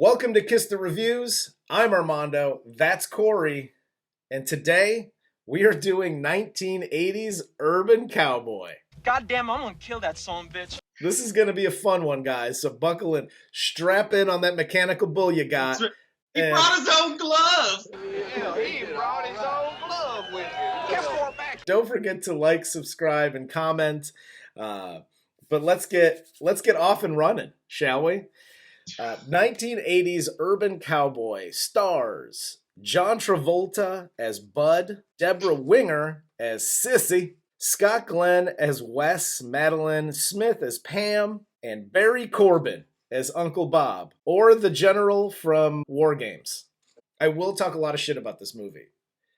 Welcome to Kiss the Reviews. I'm Armando, that's Corey, and today we are doing 1980s Urban Cowboy. Goddamn, I'm gonna kill that son bitch. This is going to be a fun one, guys, so buckle in. Strap in on that mechanical bull you got. He brought his own gloves. Hell, he brought his own glove with him. Get far back. Don't forget to like, subscribe, and comment. But let's get off and running, shall we? 1980s Urban Cowboy stars John Travolta as Bud, Debra Winger as Sissy, Scott Glenn as Wes, Madeline Smith as Pam, and Barry Corbin as Uncle Bob, or the general from War Games. I will talk a lot of shit about this movie.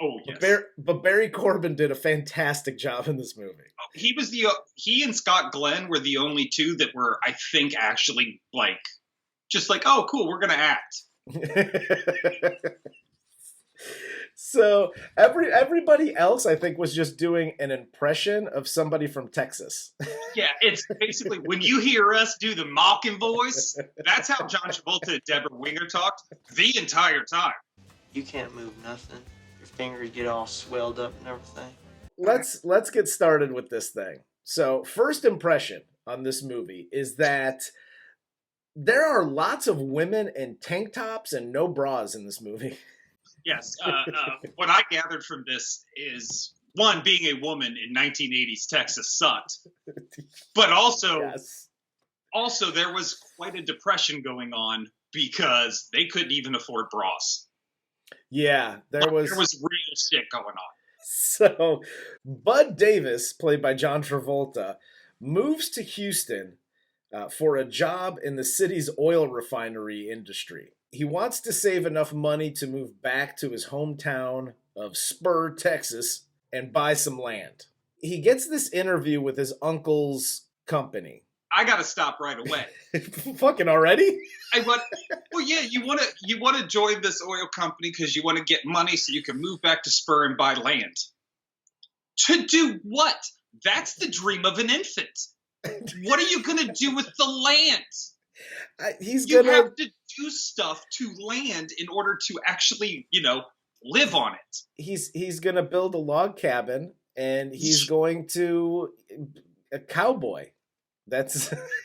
Oh, yes. But Barry Corbin did a fantastic job in this movie. He and Scott Glenn were the only two that were, I think, actually just like, oh, cool, we're gonna act. So everybody else, I think, was just doing an impression of somebody from Texas. Yeah, it's basically when you hear us do the mocking voice, that's how John Travolta and Debra Winger talked the entire time. You can't move nothing. Your fingers get all swelled up and everything. Let's get started with this thing. So, first impression on this movie is that there are lots of women in tank tops and no bras in this movie. Yes, what I gathered from this is, one, being a woman in 1980s Texas sucked, but also there was quite a depression going on because they couldn't even afford bras. Yeah, there was real shit going on. So, Bud Davis, played by John Travolta, moves to Houston for a job in the city's oil refinery industry. He wants to save enough money to move back to his hometown of Spur, Texas, and buy some land. He gets this interview with his uncle's company. I gotta stop right away. Fucking already? You want to join this oil company because you want to get money so you can move back to Spur and buy land. To do what? That's the dream of an infant. What are you gonna do with the land? You have to do stuff to land in order to actually, live on it. He's gonna build a log cabin, and he's going to a cowboy.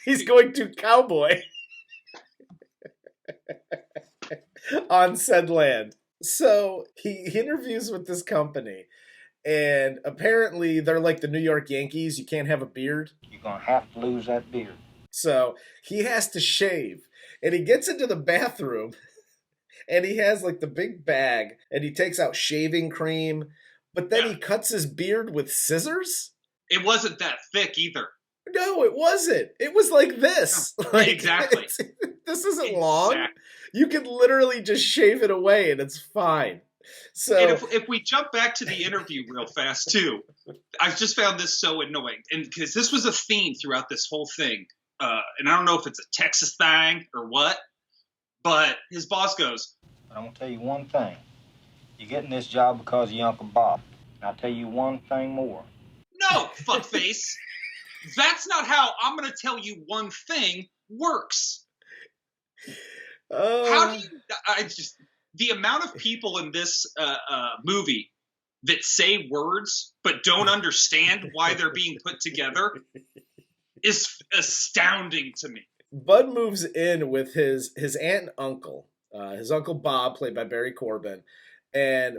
He's going to cowboy on said land. So he interviews with this company, and apparently they're like the New York Yankees. You can't have a beard. You're gonna have to lose that beard. So he has to shave, and he gets into the bathroom, and he has like the big bag, and he takes out shaving cream, but then he cuts his beard with scissors. It wasn't that thick either. No, it wasn't. It was like this. Exactly. This isn't long. You can literally just shave it away, and it's fine. So, and if we jump back to the interview real fast too, I've just found this so annoying, and because this was a theme throughout this whole thing. And I don't know if it's a Texas thing or what, but his boss goes, I'm going to tell you one thing. You're getting this job because of your Uncle Bob. And I'll tell you one thing more. No, fuckface. That's not how I'm going to tell you one thing works. How do you... the amount of people in this movie that say words but don't understand why they're being put together is astounding to me. Bud moves in with his aunt and uncle, his Uncle Bob, played by Barry Corbin, and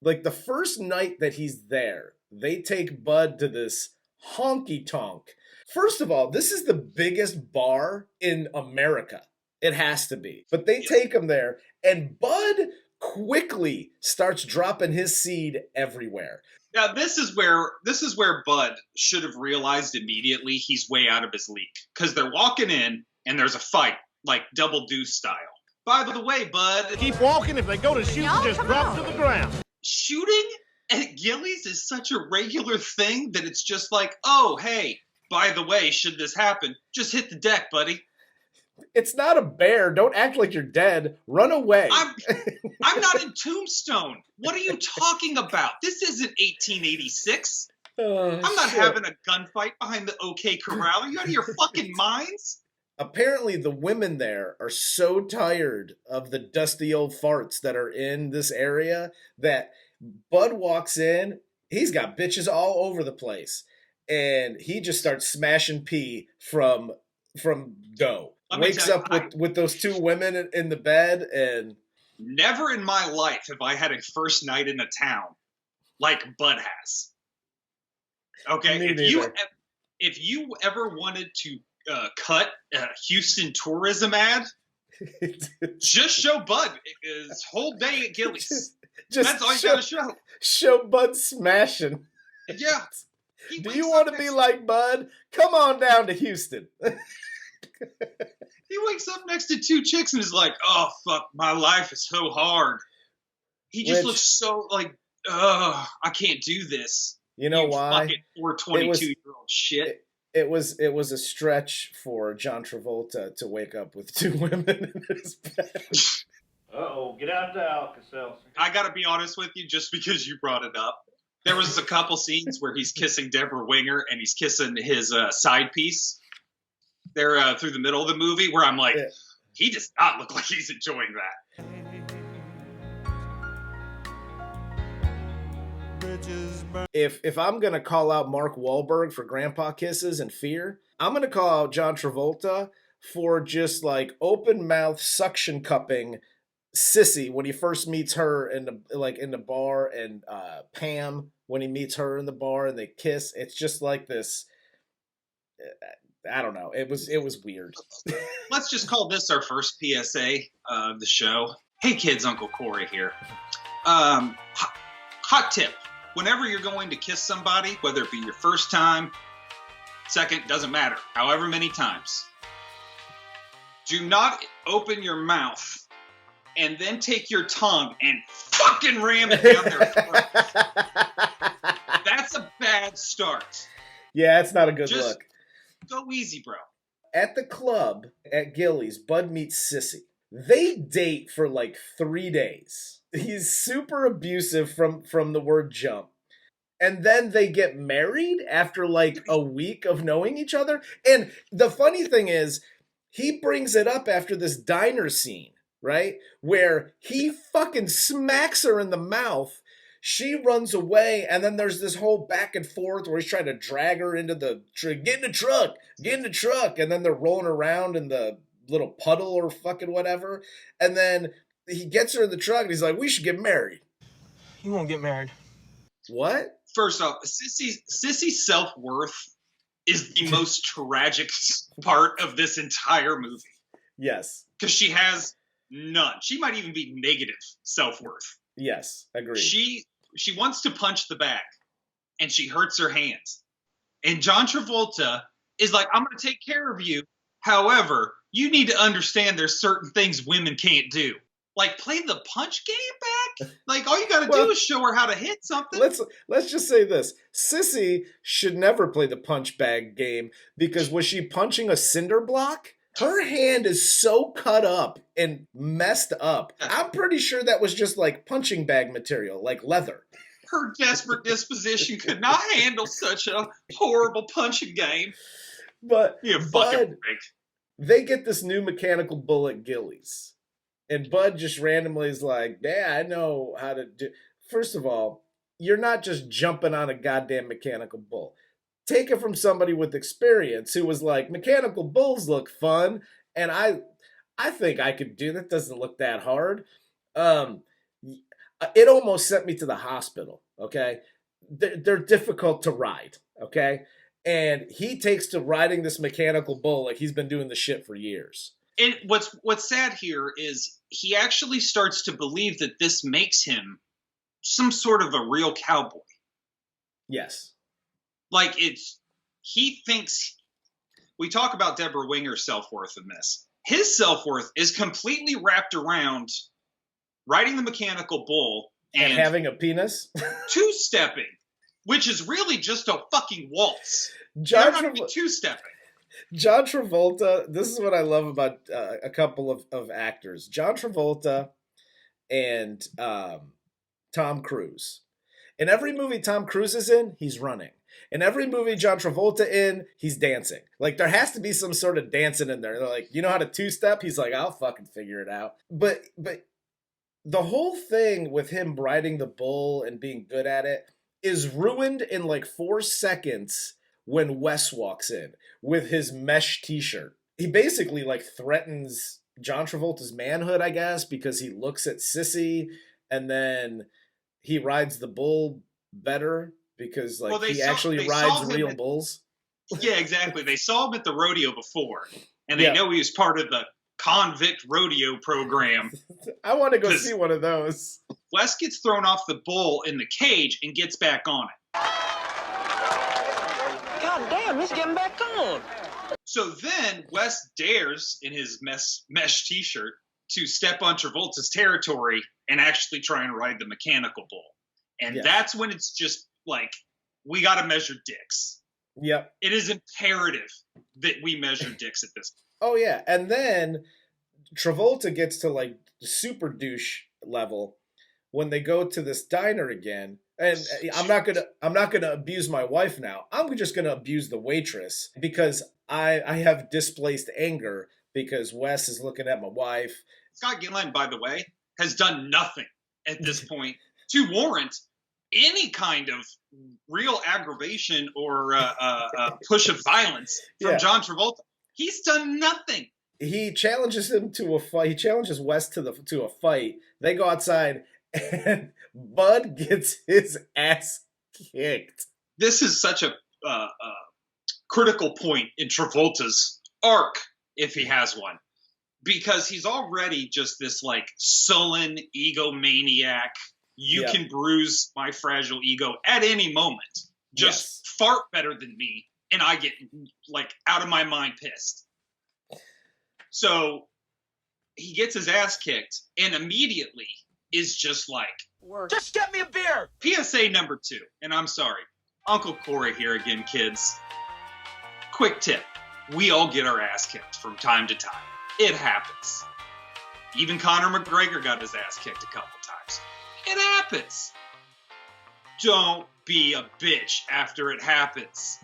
like the first night that he's there, they take Bud to this honky tonk. First of all, this is the biggest bar in America. It has to be. But they take him there, and Bud quickly starts dropping his seed everywhere. Now, this is where Bud should have realized immediately he's way out of his league. Because they're walking in, and there's a fight, like Double Deuce style. By the way, Bud... Keep walking. If they go to shoot, just drop to the ground. Shooting at Gilley's is such a regular thing that it's just like, oh, hey, by the way, should this happen, just hit the deck, buddy. It's not a bear. Don't act like you're dead. Run away. I'm not in Tombstone. What are you talking about? This isn't 1886. I'm not having a gunfight behind the OK Corral. Are you out of your fucking minds? apparently the women there are so tired of the dusty old farts that are in this area that Bud walks in. He's got bitches all over the place, and he just starts smashing pee from dough. Wakes up with those two women in the bed, and never in my life have I had a first night in a town like Bud has. Okay, if you ever wanted to cut a Houston tourism ad, just show Bud his whole day at Gilley's. That's all you gotta show. Show Bud smashing. Yeah. Do you want to be like Bud? Come on down to Houston. He wakes up next to two chicks and is like, "Oh fuck, my life is so hard." He just looks so like, "Ugh, I can't do this." You know why? Fucking 422-year-old shit. It was a stretch for John Travolta to wake up with two women in his bed. Uh-oh, get out the Alka-Seltzer. I gotta be honest with you, just because you brought it up. There was a couple scenes where he's kissing Debra Winger and he's kissing his side piece there through the middle of the movie, where I'm like, he does not look like he's enjoying that. If I'm gonna call out Mark Wahlberg for grandpa kisses and Fear, I'm gonna call out John Travolta for just like open mouth suction cupping Sissy when he first meets her in the bar, and Pam when he meets her in the bar and they kiss. It's just like this. I don't know. It was weird. Let's just call this our first PSA of the show. Hey kids, Uncle Corey here. Hot tip. Whenever you're going to kiss somebody, whether it be your first time, second, doesn't matter, however many times, do not open your mouth and then take your tongue and fucking ram it down their throat. That's a bad start. Yeah, it's not a good look. Go easy, bro. At the club at Gilley's, Bud meets Sissy. They date for like 3 days. He's super abusive from the word jump. And then they get married after like a week of knowing each other. And the funny thing is, he brings it up after this diner scene, right? Where he fucking smacks her in the mouth. She runs away, and then there's this whole back and forth where he's trying to drag her into the get in the truck, and then they're rolling around in the little puddle or fucking whatever. And then he gets her in the truck, and he's like, "We should get married." You won't get married. What? First off, Sissy's self-worth is the most tragic part of this entire movie. Yes. Because she has none. She might even be negative self-worth. Yes, agreed. She wants to punch the bag, and she hurts her hands. And John Travolta is like, "I'm going to take care of you. However, you need to understand there's certain things women can't do. Like, play the punch game back? Like, all you got to do is show her how to hit something." Let's just say this. Sissy should never play the punch bag game, because was she punching a cinder block? Her hand is so cut up and messed up. I'm pretty sure that was just like punching bag material, like leather. Her desperate disposition could not handle such a horrible punching game. But Bud, they get this new mechanical bull at Gilley's. And Bud just randomly is like, "Yeah, I know how to do." First of all, you're not just jumping on a goddamn mechanical bull. Take it from somebody with experience who was like, "Mechanical bulls look fun, and I think I could do that. Doesn't look that hard." It almost sent me to the hospital. Okay, they're difficult to ride. Okay, and he takes to riding this mechanical bull like he's been doing the shit for years. And what's sad here is he actually starts to believe that this makes him some sort of a real cowboy. Yes. Like, he thinks, we talk about Debra Winger's self-worth in this. His self-worth is completely wrapped around riding the mechanical bull and having a penis. Two-stepping, which is really just a fucking waltz. John They're not even two-stepping. John Travolta, this is what I love about a couple of actors. John Travolta and Tom Cruise. In every movie Tom Cruise is in, he's running. In every movie John Travolta in, he's dancing. Like, there has to be some sort of dancing in there. They're like, you know how to two-step? He's like, I'll fucking figure it out. But the whole thing with him riding the bull and being good at it is ruined in like 4 seconds when Wes walks in with his mesh t-shirt. He basically like threatens John Travolta's manhood, I guess, because he looks at Sissy and then he rides the bull better because like he actually rides real bulls. Yeah, exactly. They saw him at the rodeo before and they know he was part of the convict rodeo program. I want to go see one of those. Wes gets thrown off the bull in the cage and gets back on it. God damn, he's getting back on. So then Wes dares, in his mesh t-shirt, to step on Travolta's territory and actually try and ride the mechanical bull. And that's when it's just like, we got to measure dicks. Yep. It is imperative that we measure dicks at this point. Oh, yeah. And then Travolta gets to like super douche level when they go to this diner again. And I'm not gonna abuse my wife now. I'm just gonna abuse the waitress because I have displaced anger because Wes is looking at my wife. Scott Gilley, by the way, has done nothing at this point to warrant any kind of real aggravation or push of violence from John Travolta. He's done nothing. He challenges him to a fight. He challenges Wes to a fight. They go outside, and Bud gets his ass kicked. This is such a critical point in Travolta's arc, if he has one, because he's already just this like sullen egomaniac. You can bruise my fragile ego at any moment. Just fart better than me, and I get like out of my mind pissed. So he gets his ass kicked and immediately is just like, just get me a beer. PSA number 2, and I'm sorry, Uncle Corey here again, kids. Quick tip. We all get our ass kicked from time to time. It happens. Even Conor McGregor got his ass kicked a couple times. It happens. Don't be a bitch after it happens.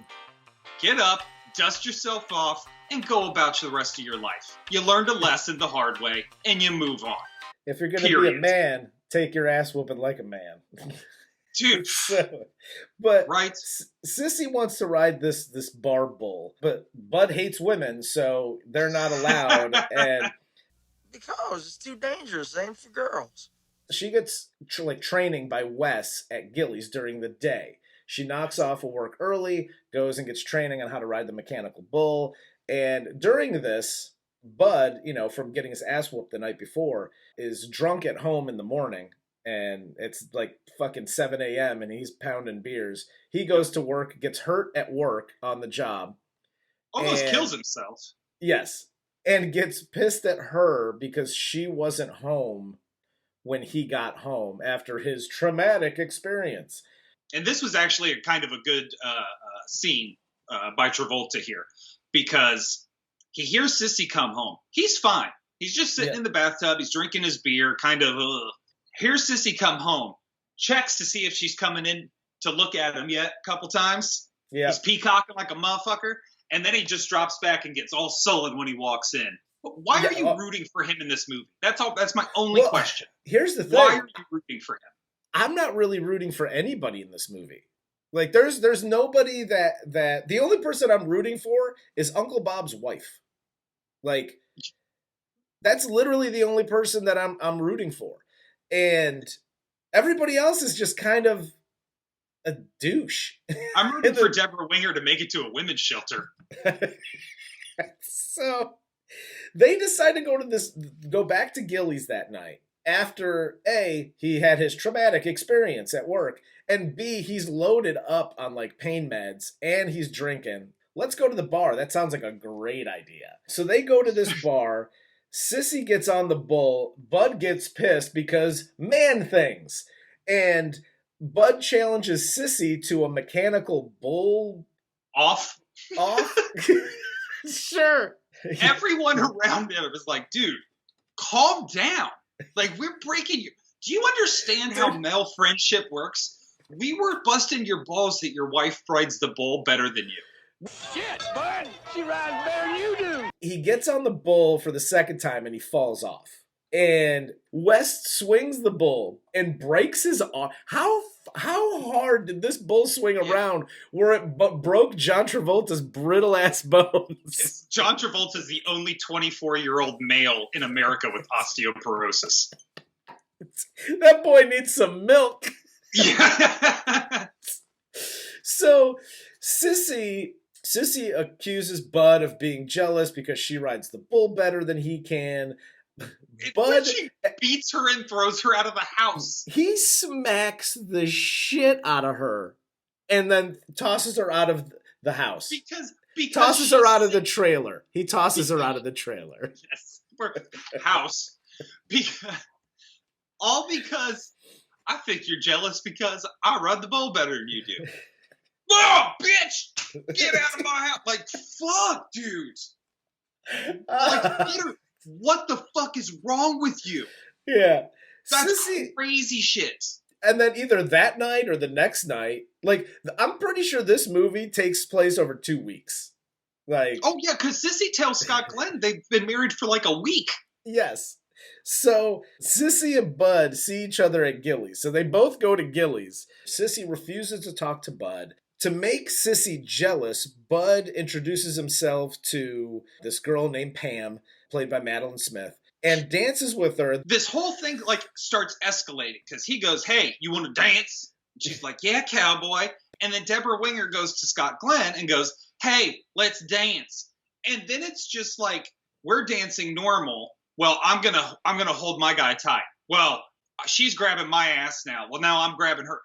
Get up, dust yourself off, and go about the rest of your life. You learned a lesson the hard way, and you move on. If you're going to be a man, take your ass whooping like a man. Dude. But Sissy wants to ride this bar bull, but Bud hates women, so they're not allowed. And because it's too dangerous, same for girls. She gets training by Wes at Gilley's during the day. She knocks off of work early, goes and gets training on how to ride the mechanical bull. And during this, Bud, from getting his ass whooped the night before, is drunk at home in the morning. And it's like fucking 7 a.m. and he's pounding beers. He goes to work, gets hurt at work on the job. Almost kills himself. Yes. And gets pissed at her because she wasn't home when he got home after his traumatic experience. And this was actually a kind of a good scene by Travolta here, because he hears Sissy come home. He's fine. He's just sitting in the bathtub. He's drinking his beer, kind of. Here's Sissy come home. Checks to see if she's coming in to look at him yet a couple times. Yeah. He's peacocking like a motherfucker. And then he just drops back and gets all sullen when he walks in. Why are you rooting for him in this movie? That's all. That's my only question. Here's the thing. Why are you rooting for him? I'm not really rooting for anybody in this movie. Like, there's nobody that the only person I'm rooting for is Uncle Bob's wife. Like, that's literally the only person that I'm rooting for. And everybody else is just kind of a douche. I'm rooting for Debra Winger to make it to a women's shelter. So they decide to go back to Gilley's that night. After A, he had his traumatic experience at work, and B, he's loaded up on like pain meds and he's drinking. Let's go to the bar. That sounds like a great idea. So they go to this bar. Sissy gets on the bull. Bud gets pissed because man things. And Bud challenges Sissy to a mechanical bull. Off? Sure. Everyone around him is like, dude, calm down. Like, we're breaking you. Do you understand how male friendship works? We were busting your balls that your wife rides the bull better than you. Shit, bud! She rides better than you do! He gets on the bull for the second time and he falls off. And West swings the bull and breaks his arm. How hard did this bull swing around where it broke John Travolta's brittle ass bones? John Travolta is the only 24-year-old male in America with osteoporosis. That boy needs some milk. Yeah. So Sissy accuses Bud of being jealous because she rides the bull better than he can. Bud, she beats her and throws her out of the house. He smacks the shit out of her and then tosses her out of the house. Because tosses her out of the trailer. He tosses her out of the trailer. Yes, house. All because I think you're jealous because I ride the bull better than you do. Oh, bitch! Get out of my house! Like, fuck, dude. Like, Peter, what the fuck is wrong with you? Yeah. That's crazy shit. And then either that night or the next night, like, I'm pretty sure this movie takes place over 2 weeks. Like, oh, yeah, because Sissy tells Scott Glenn they've been married for like a week. Yes. So Sissy and Bud see each other at Gilley's. So they both go to Gilley's. Sissy refuses to talk to Bud. To make Sissy jealous, Bud introduces himself to this girl named Pam, played by Madeline Smith, and dances with her. This whole thing like starts escalating because he goes, "Hey, you want to dance?" And she's like, "Yeah, cowboy." And then Debra Winger goes to Scott Glenn and goes, "Hey, let's dance." And then it's just like, we're dancing normal. Well, I'm gonna hold my guy tight. Well, she's grabbing my ass now. Well, now I'm grabbing her.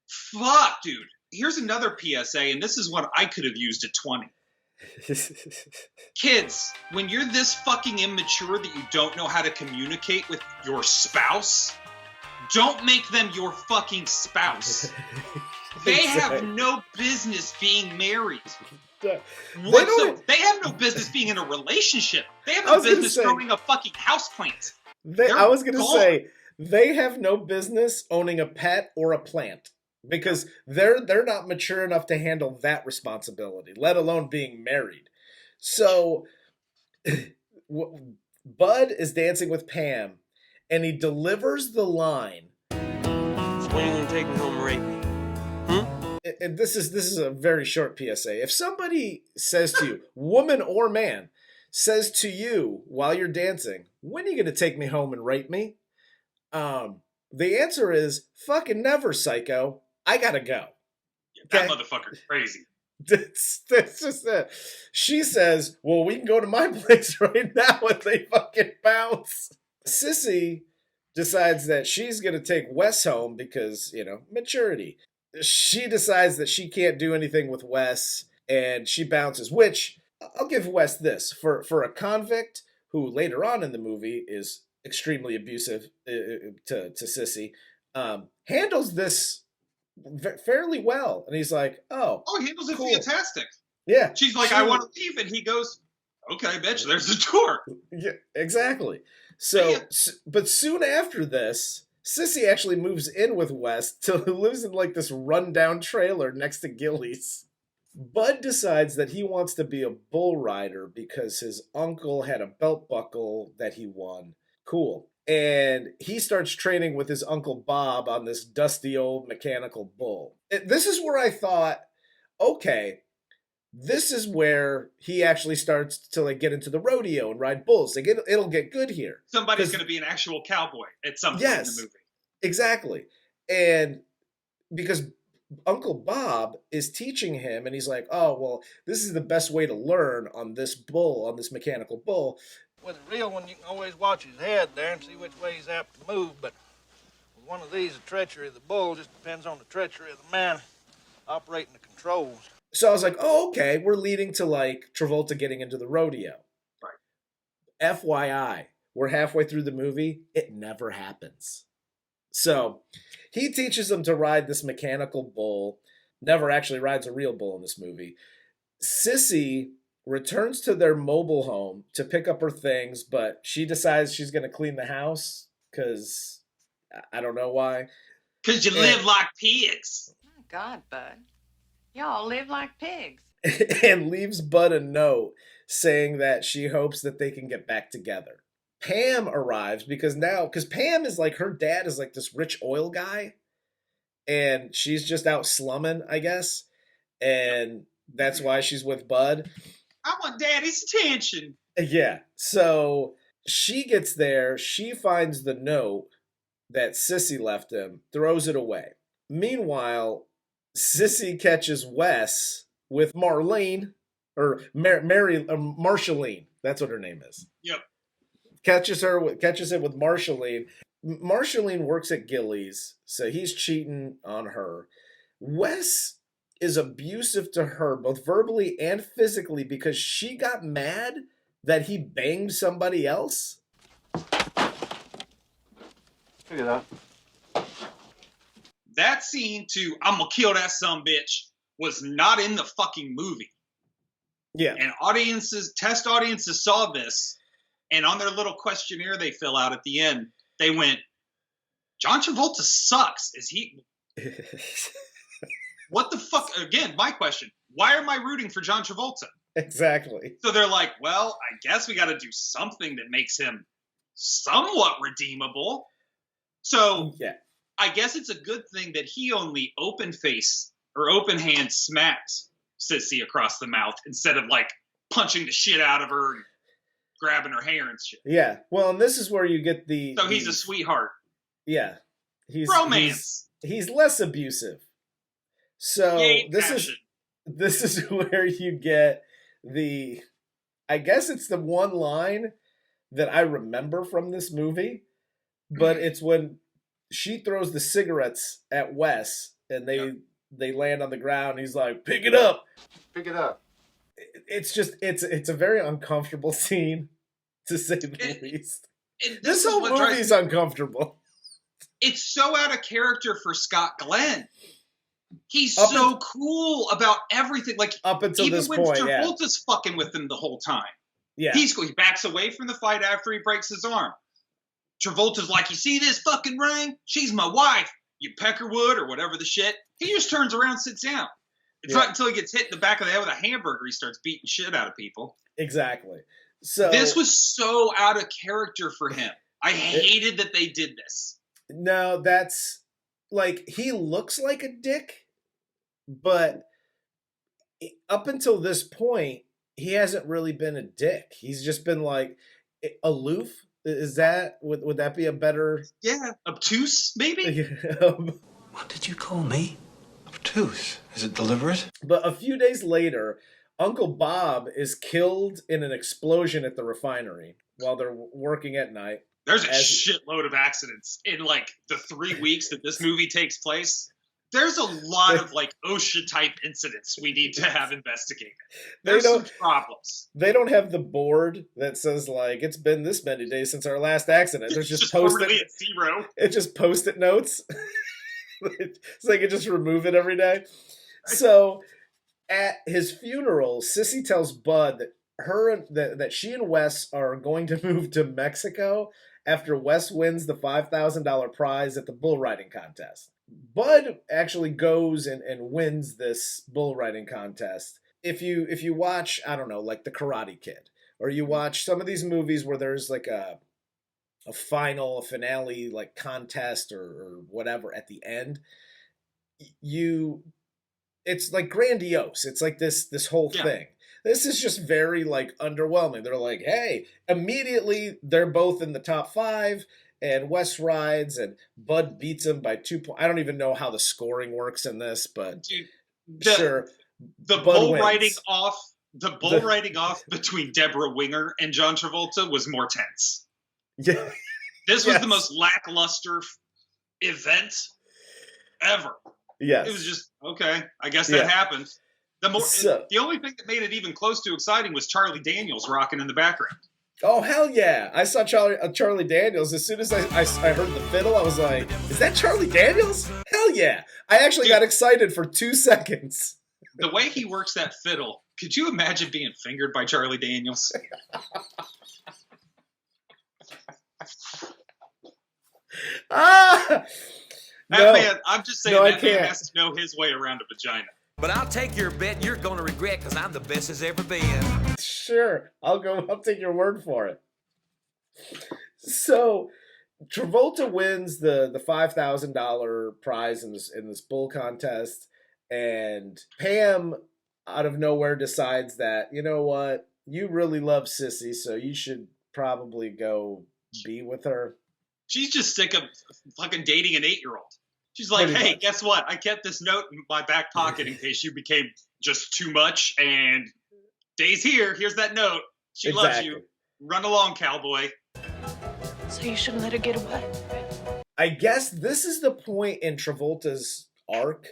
Fuck, dude. Here's another PSA, and this is one I could have used at 20. Kids, when you're this fucking immature that you don't know how to communicate with your spouse, don't make them your fucking spouse. They have no business being married. They have no business being in a relationship. They have no business growing a fucking houseplant. I was going to say, they have no business owning a pet or a plant. Because they're not mature enough to handle that responsibility, let alone being married. So Bud is dancing with Pam, and he delivers the line. So when are you going to take me home and rape me? And this is a very short PSA. If somebody says to you, woman or man, says to you while you're dancing, when are you going to take me home and rape me? The answer is fucking never, psycho. I gotta go. Yeah, that motherfucker's crazy. That's just it. She says, well, we can go to my place right now, and they fucking bounce. Sissy decides that she's gonna take Wes home because, maturity. She decides that she can't do anything with Wes, and she bounces, which, I'll give Wes this. For a convict who later on in the movie is extremely abusive to Sissy, handles this fairly well. And he's like, oh, he handles it cool. Fantastic. Yeah. She's like, I want to leave. And he goes, okay, bitch, there's the door. Yeah, exactly. So, but soon after this, Sissy actually moves in with Wes till he lives in like this rundown trailer next to Gilley's. Bud decides that he wants to be a bull rider because his uncle had a belt buckle that he won. Cool. And he starts training with his Uncle Bob on this dusty old mechanical bull. This is where I thought, okay, this is where he actually starts to like get into the rodeo and ride bulls. Like it'll get good here. Somebody's going to be an actual cowboy at some point in the movie. Exactly. And because Uncle Bob is teaching him, and he's like, oh, well, this is the best way to learn on this bull, on this mechanical bull. With a real one, you can always watch his head there and see which way he's apt to move, but with one of these, the treachery of the bull just depends on the treachery of the man operating the controls. So I was like, oh, okay, we're leading to, like, Travolta getting into the rodeo. Right. FYI, we're halfway through the movie. It never happens. So he teaches him to ride this mechanical bull. Never actually rides a real bull in this movie. Sissy returns to their mobile home to pick up her things, but she decides she's going to clean the house because I don't know why. Because you live like pigs. My God, Bud. Y'all live like pigs. And leaves Bud a note saying that she hopes that they can get back together. Pam arrives because Pam is like, her dad is like this rich oil guy, and she's just out slumming, I guess, and that's why she's with Bud. I want daddy's attention. Yeah, so she gets there, she finds the note that Sissy left him, throws it away. Meanwhile, Sissy catches Wes with Marlene, or Marceline. That's what her name is. Yep. Catches it with Marceline. Marceline works at Gilley's, so he's cheating on her. Wes is abusive to her, both verbally and physically, because she got mad that he banged somebody else. Look at that. That scene to "I'm gonna kill that sumbitch" was not in the fucking movie. Yeah. And test audiences saw this, and on their little questionnaire they fill out at the end, they went, John Travolta sucks. Is he... What the fuck? Again, my question. Why am I rooting for John Travolta? Exactly. So they're like, well, I guess we got to do something that makes him somewhat redeemable. So yeah. I guess it's a good thing that he only open hand smacked Sissy across the mouth instead of like punching the shit out of her and grabbing her hair and shit. Yeah. Well, and this is where you get the... So he's a sweetheart. Yeah. Romance. He's less abusive. So this is where you get the... I guess it's the one line that I remember from this movie, but it's when she throws the cigarettes at Wes and they land on the ground. And he's like, "Pick it up." Pick it up. It's just it's a very uncomfortable scene, to say the least. This whole movie's uncomfortable. It's so out of character for Scott Glenn. He's so cool about everything. Like up until even this when point, Travolta's fucking with him the whole time. Yeah, he backs away from the fight after he breaks his arm. Travolta's like, "You see this fucking ring? She's my wife. You Peckerwood or whatever the shit." He just turns around, and sits down. It's not until he gets hit in the back of the head with a hamburger he starts beating shit out of people. Exactly. So this was so out of character for him. I hated that they did this. No, that's like, he looks like a dick, but up until this point, he hasn't really been a dick. He's just been like aloof. Is that would that be a better? Yeah, obtuse maybe. What did you call me? Obtuse. Is it deliberate? But a few days later, Uncle Bob is killed in an explosion at the refinery while they're working at night. There's a shitload of accidents in like the 3 weeks that this movie takes place. There's a lot of like OSHA type incidents we need to have investigated. There's some problems. They don't have the board that says like, it's been this many days since our last accident. There's just post-it. At zero. It's just post-it notes. So they can just remove it every day. So at his funeral, Sissy tells Bud that she and Wes are going to move to Mexico after Wes wins the $5,000 prize at the bull riding contest. Bud actually goes and wins this bull riding contest. If you watch, I don't know, like The Karate Kid, or you watch some of these movies where there's like a finale like contest or whatever at the end, it's like grandiose. It's like this whole thing. This is just very like underwhelming. They're like, hey, immediately they're both in the top 5, and Wes rides and Bud beats him by 2 points. I don't even know how the scoring works in this, but sure. The bull riding off between Debra Winger and John Travolta was more tense. Yeah. This was the most lackluster event ever. Yes. It was just, okay, I guess that happened. The only thing that made it even close to exciting was Charlie Daniels rocking in the background. Oh, hell yeah. I saw Charlie Daniels. As soon as I heard the fiddle, I was like, is that Charlie Daniels? Hell yeah. I actually got excited for 2 seconds. The way he works that fiddle, could you imagine being fingered by Charlie Daniels? That No. man, I'm just saying No, I that man can't. has to know his way around a vagina. But I'll take your bet you're gonna regret because I'm the best as ever been. Sure, I'll take your word for it. So Travolta wins the $5,000 prize in this bull contest, and Pam out of nowhere decides that, you know what, you really love Sissy, so you should probably go be with her. She's just sick of fucking dating an 8-year-old. She's like, Pretty hey, much. guess what? I kept this note in my back pocket in case you became just too much, and Day's here. Here's that note. She loves you. Run along, cowboy. So you shouldn't let her get away. I guess this is the point in Travolta's arc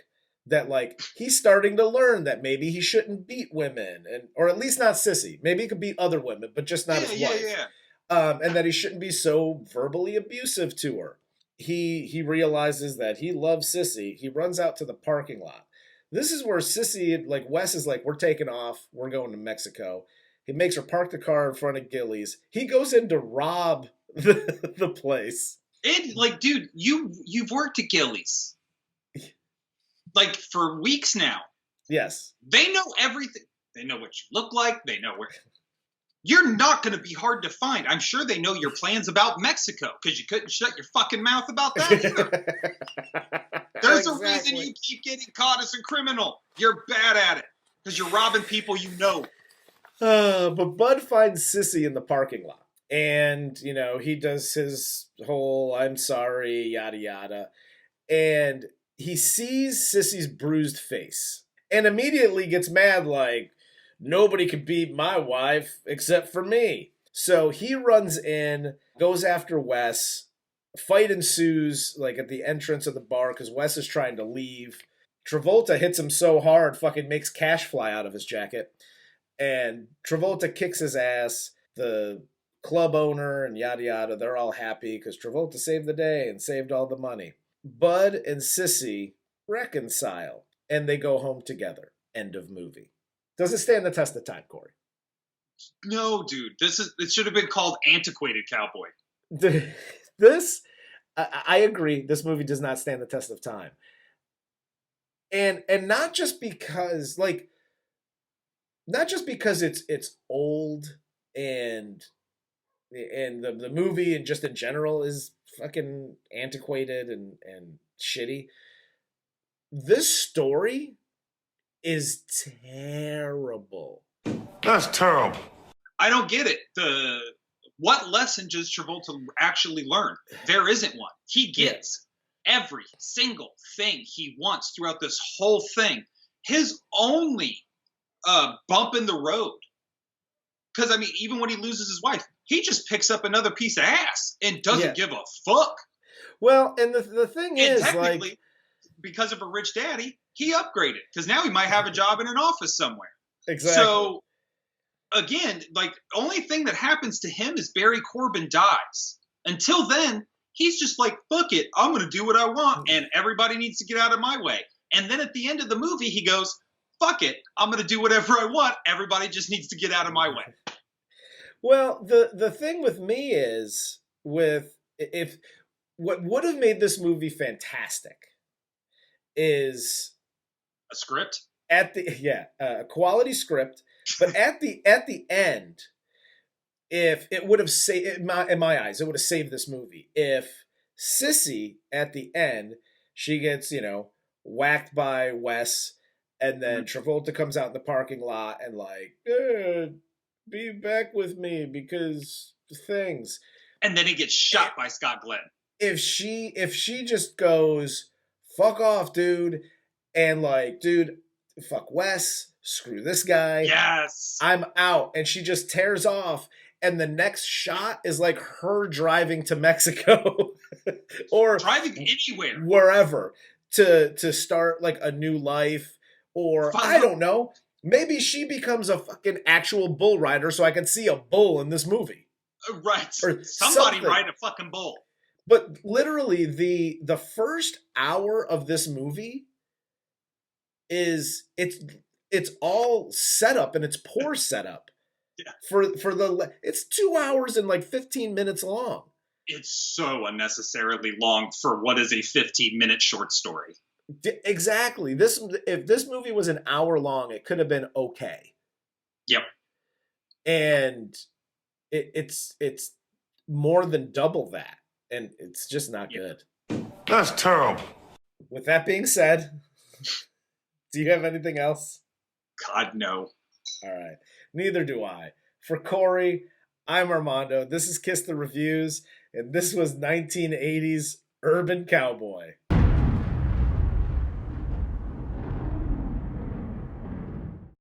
that, like, he's starting to learn that maybe he shouldn't beat women, or at least not Sissy. Maybe he could beat other women, but just not his wife. And that he shouldn't be so verbally abusive to her. He realizes that he loves Sissy. He runs out to the parking lot. This is where Sissy, like, Wes is like, we're taking off. We're going to Mexico. He makes her park the car in front of Gilley's. He goes in to rob the place. And, like, dude, you've worked at Gilley's. Like, for weeks now. Yes. They know everything. They know what you look like. They know where... You're not going to be hard to find. I'm sure they know your plans about Mexico, because you couldn't shut your fucking mouth about that either. There's a reason you keep getting caught as a criminal. You're bad at it, because you're robbing people you know. But Bud finds Sissy in the parking lot. And, you know, he does his whole, I'm sorry, yada yada. And he sees Sissy's bruised face. And immediately gets mad, like, nobody can beat my wife except for me. So he runs in, goes after Wes. Fight ensues, like, at the entrance of the bar because Wes is trying to leave. Travolta hits him so hard, fucking makes cash fly out of his jacket. And Travolta kicks his ass. The club owner and yada yada, they're all happy because Travolta saved the day and saved all the money. Bud and Sissy reconcile, and they go home together. End of movie. Doesn't stand the test of time, Corey. No, dude. It should have been called Antiquated Cowboy. I agree. This movie does not stand the test of time. And not just because, like, not just because it's old and the movie and just in general is fucking antiquated and shitty. This story is terrible. That's terrible. I don't get it. What lesson does Travolta actually learn? There isn't one. He gets every single thing he wants throughout this whole thing. His only bump in the road, because, I mean, even when he loses his wife, he just picks up another piece of ass and doesn't give a fuck. Well, and the thing is, technically, like, because of a rich daddy, he upgraded because now he might have a job in an office somewhere. Exactly. So, again, like, only thing that happens to him is Barry Corbin dies. Until then, he's just like, fuck it, I'm going to do what I want, and everybody needs to get out of my way. And then at the end of the movie, he goes, fuck it, I'm going to do whatever I want. Everybody just needs to get out of my way. Well, the thing with me is, what would have made this movie fantastic is a script. A quality script, but at the end, if it would have saved, in my eyes, it would have saved this movie if Sissy at the end, she gets, you know, whacked by Wes, and then Travolta comes out in the parking lot and like, be back with me because things. And then he gets shot by Scott Glenn. If she just goes, fuck off, dude, and like, dude, fuck Wes, screw this guy. Yes. I'm out. And she just tears off. And the next shot is like her driving to Mexico or driving anywhere, wherever to start like a new life, or I don't know. Maybe she becomes a fucking actual bull rider so I can see a bull in this movie. Right. Or somebody something. ride a fucking bull. But literally the first hour of this movie is it's all setup, and it's poor setup. Yeah. For it's 2 hours and like 15 minutes long. It's so unnecessarily long for what is a 15-minute short story. Exactly. If this movie was an hour long, it could have been okay. Yep. And it's more than double that, and it's just not good. That's terrible. With that being said, do you have anything else? God, no. All right. Neither do I. For Corey, I'm Armando. This is Kiss the Reviews, and this was 1980's Urban Cowboy.